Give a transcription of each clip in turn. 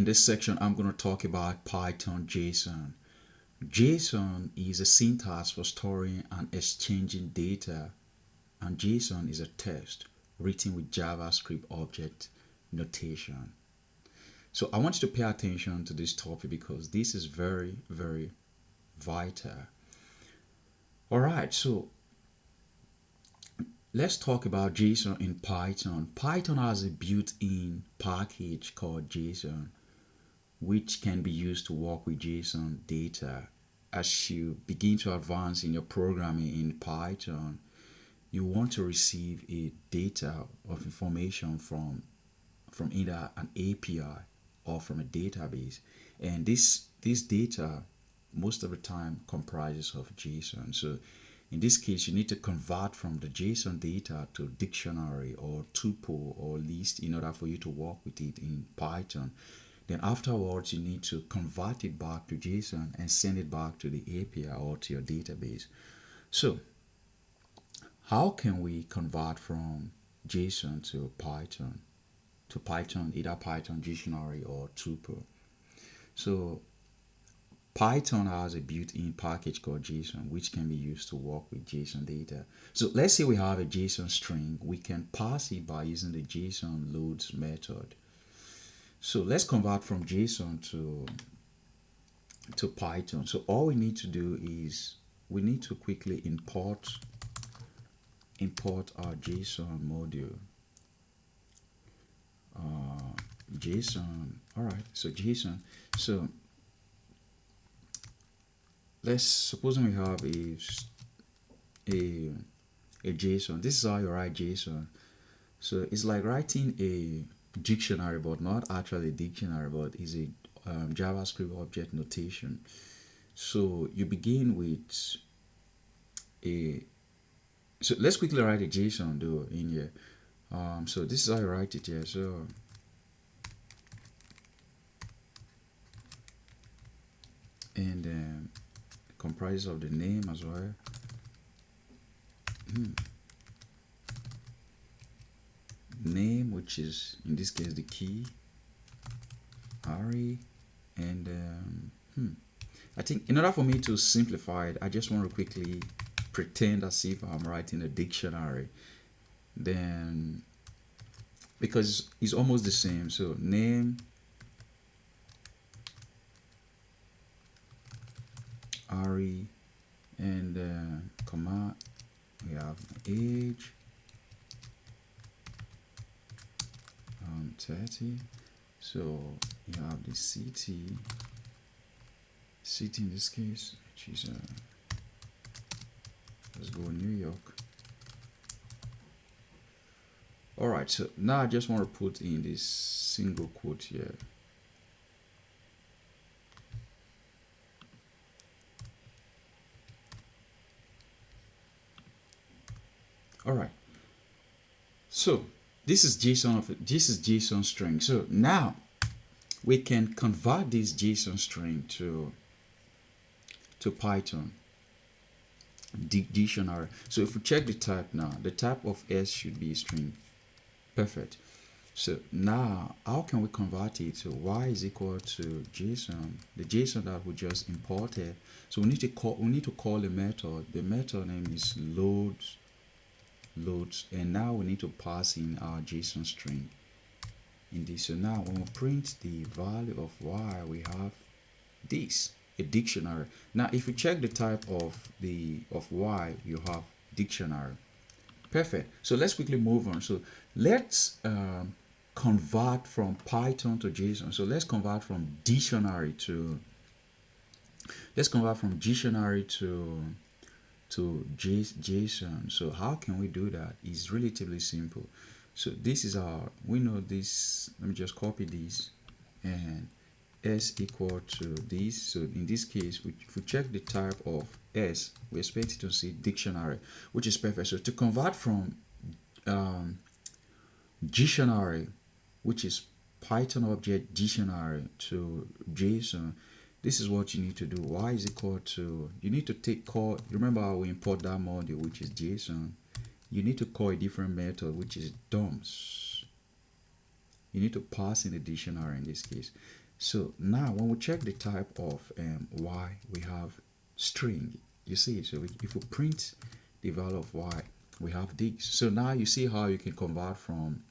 In this section, I'm going to talk about Python JSON. JSON is a syntax for storing and exchanging data, and JSON is a text written with JavaScript object notation. So I want you to pay attention to this topic because this is very, very vital. All right, so let's talk about JSON in Python. Python has a built-in package called JSON, which can be used to work with JSON data. As you begin to advance in your programming in Python, you want to receive a data of information from either an API or from a database, and this data most of the time comprises of JSON. So in this case, you need to convert from the JSON data to dictionary or tuple or list in order for you to work with it in Python. Then afterwards, you need to convert it back to JSON and send it back to the API or to your database. So how can we convert from JSON to Python? Either Python dictionary or tuple. So Python has a built-in package called JSON, which can be used to work with JSON data. So let's say we have a JSON string. We can pass it by using the JSON loads method. So let's convert from JSON to Python. So all we need to do is we need to quickly import our JSON module. JSON. All right. So JSON. So let's suppose we have a JSON. This is how you write JSON. So it's like writing a dictionary, but not actually a dictionary, but is a JavaScript object notation. So you begin with a. So let's quickly write a JSON though in here. So this is how you write it here. So and comprises of the name as well. Name, which is in this case the key, array, and I think in order for me to simplify it, I just want to quickly pretend as if I'm writing a dictionary. Then because it's almost the same, so name, array, and comma, we have age, 30. So you have the city in this case, which is let's go New York. All right, so now I just want to put in this single quote here. All right, so this is JSON string. So now we can convert this JSON string to Python dictionary. So if we check the type now, the type of S should be string. Perfect. So now how can we convert it to y is equal to JSON, the JSON that we just imported? So we need to call a method. The method name is loads, and now we need to pass in our JSON string in this. So now when we print the value of y, we have this, a dictionary. Now if you check the type of y, you have dictionary. Perfect. So let's quickly move on. So let's convert from Python to JSON. So let's convert from dictionary to JSON. So how can we do that? It's relatively simple. So this is we know this. Let me just copy this, and S equal to this. So in this case, if we check the type of S, we expect to see dictionary, which is perfect. So to convert from dictionary, which is Python object dictionary, to JSON, this is what you need to do. Y is equal to, you need to remember how we import that module, which is JSON. You need to call a different method, which is DOMS. You need to pass in the dictionary in this case. So now when we check the type of y, we have string. You see, so if we print the value of y, we have this. So now you see how you can convert from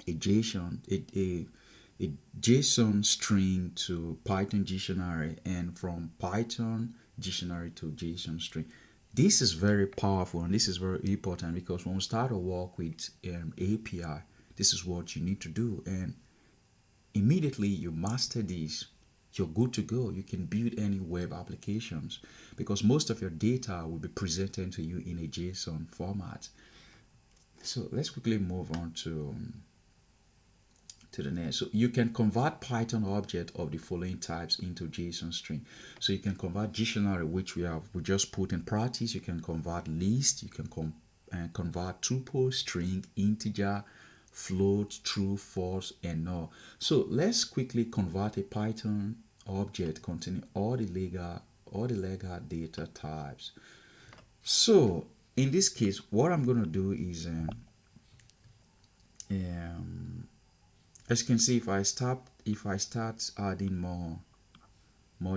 a JSON, a JSON string to Python dictionary, and from Python dictionary to JSON string. This is very powerful and this is very important, because when we start to work with API, this is what you need to do. And immediately you master this, you're good to go. You can build any web applications, because most of your data will be presented to you in a JSON format. So let's quickly move on to the next. So you can convert Python object of the following types into JSON string. So you can convert dictionary, which we just put in practice. You can convert list. You can convert tuple, string, integer, float, true, false, and null. So let's quickly convert a Python object containing all the legal data types. So in this case, what I'm going to do is as you can see, if I start adding more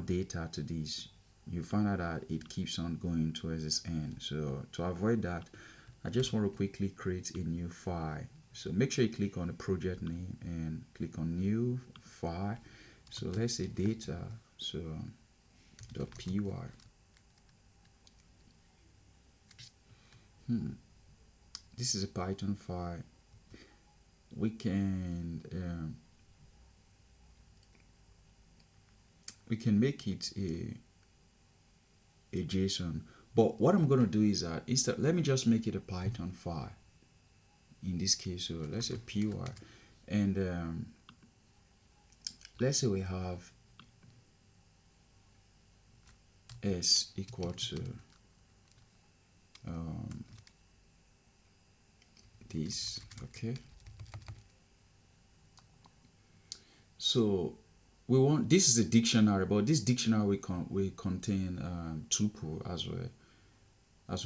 data to this, you find out that it keeps on going towards its end. So to avoid that, I just want to quickly create a new file. So make sure you click on the project name and click on new file. So let's say data, so .py. This is a Python file. We can make it a JSON, but what I'm going to do is that instead, let me just make it a Python file in this case. So let's say py, and let's say we have s equal to this. Okay, so we want, this is a dictionary, but this dictionary will contain tuple as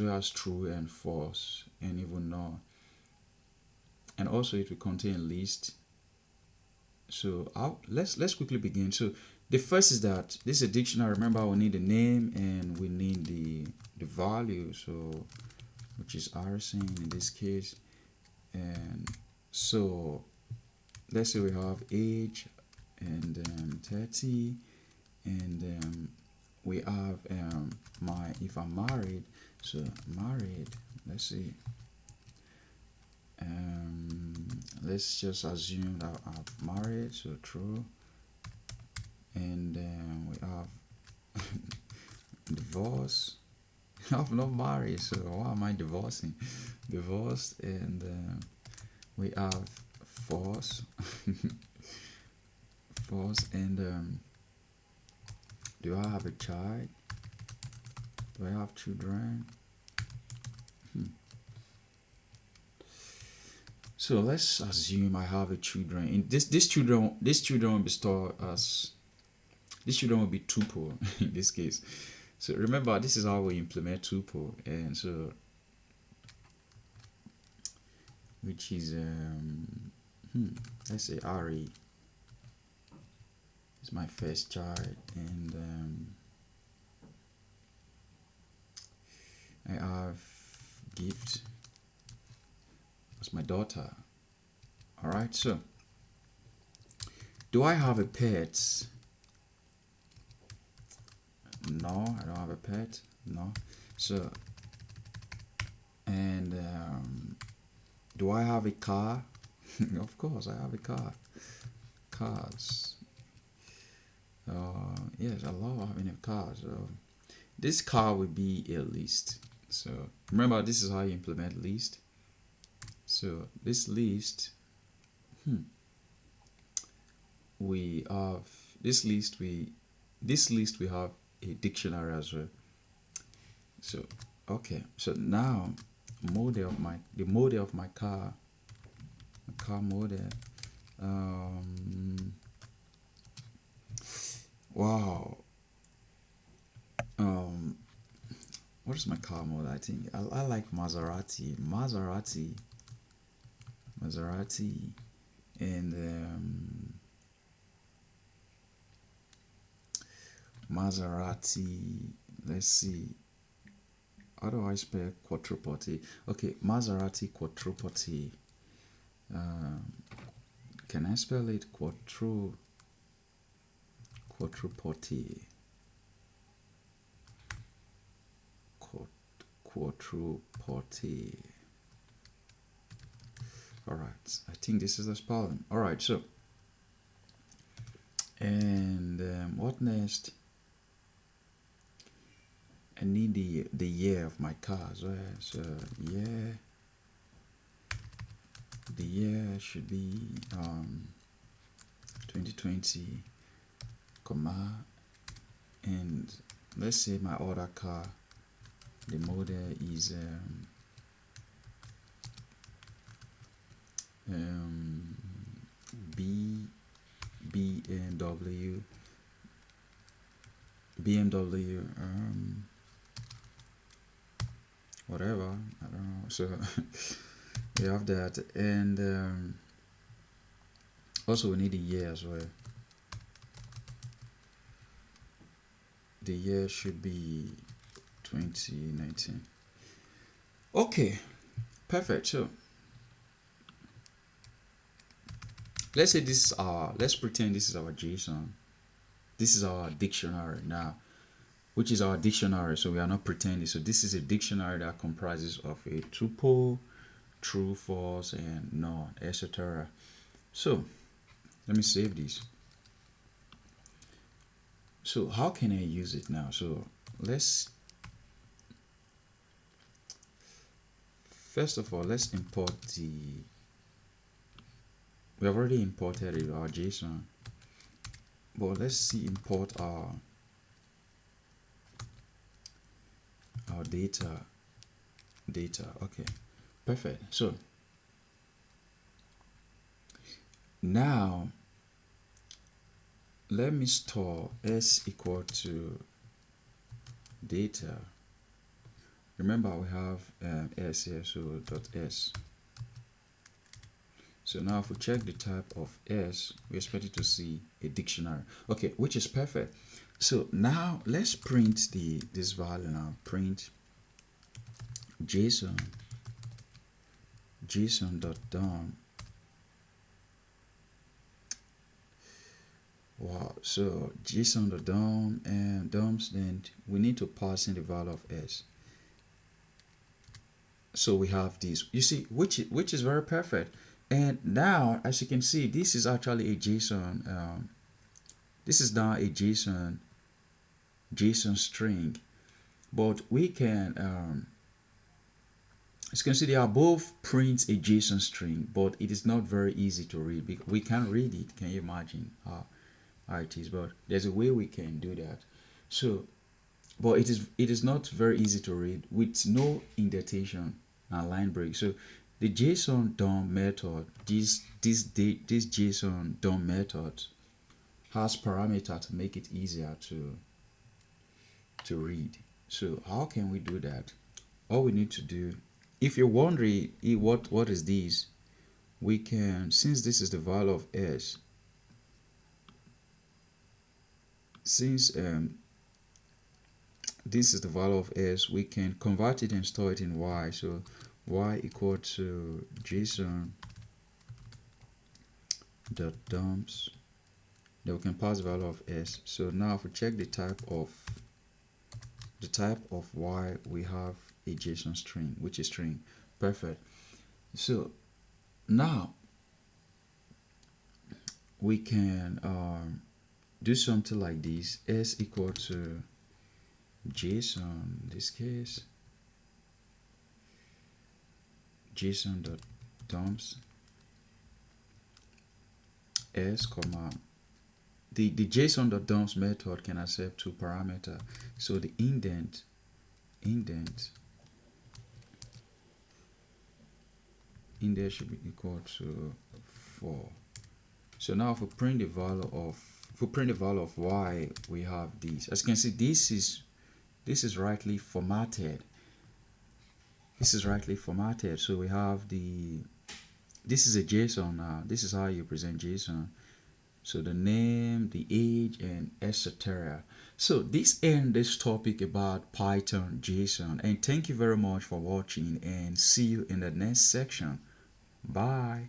well as true and false and even null, and also it will contain list. So let's quickly begin. So the first is that this is a dictionary. Remember, we need the name and we need the value, so which is RSN in this case. And so let's say we have age and 30, and we have if I'm married, so married, let's see, let's just assume that I'm married, so true, and we have divorce. I'm not married, so why am I divorcing? Divorced, and we have false. False, and do I have a child? Do I have children? So let's assume I have a children. In this children will be stored as, this children will be tuple in this case. So remember, this is how we implement tuple, and so which is let's say Ari is my first child, and I have gift as my daughter. All right, so do I have a pet? No, I don't have a pet. No. So, and do I have a car? Of course I have a car. Cars. Yes, I love having a car. So this car will be a list. So remember, this is how you implement list. So this list, we have this list. We have a dictionary as well. So okay, so now the model of my car, model. Wow. What is my car model? I think I like Maserati, and Maserati. Let's see. How do I spell quadruple? Okay, Maserati quadruple. Can I spell it quadruple? Quadruple. All right, I think this is the spelling. All right, so and what next? I need the year of my car as well. So yeah, the year should be 2020, comma, and let's say my other car, the model is BMW whatever, I don't know. So we have that, and also we need a year as well. The year should be 2019. Okay, perfect. So let's say this is let's pretend this is our JSON. This is our dictionary now, which is our dictionary. So we are not pretending. So this is a dictionary that comprises of a tuple, true, false, and none, etc. So let me save this. So how can I use it now? So first of all, let's import we have already imported our JSON, but let's see import our data. Okay, perfect. So now let me store s equal to data. Remember we have s here, so .s. So now if we check the type of s, we expect it to see a dictionary. Okay, which is perfect. So now let's print this value now. Print JSON.dom. Wow, so JSON.dom and DOMs, then we need to pass in the value of s. So we have this, you see, which is very perfect. And now, as you can see, this is actually a JSON. This is now a JSON string, but we can, as you can see, they are both print a JSON string, but it is not very easy to read because we can't read it. Can you imagine how it is? But there's a way we can do that. So, but it is not very easy to read with no indentation and line break. So the JSON DOM method, this JSON DOM method has parameter to make it easier to read. So how can we do that? All we need to do, if you're wondering what is this, we can, since this is the value of s, since this is the value of s, we can convert it and store it in y. So y equal to JSON.doms. Then we can pass the value of s. So now if we check the type of y, we have a JSON string, which is string. Perfect. So now we can do something like this. S equal to JSON, in this case JSON.doms s, comma, the JSON.doms method can accept two parameters. So the indent should be equal to 4. So now if we print the value of y, we have this. As you can see, this is rightly formatted. So we have this is a JSON now. This is how you present JSON. So the name, the age, and etc. So this ends this topic about Python JSON, and thank you very much for watching, and see you in the next section. Bye.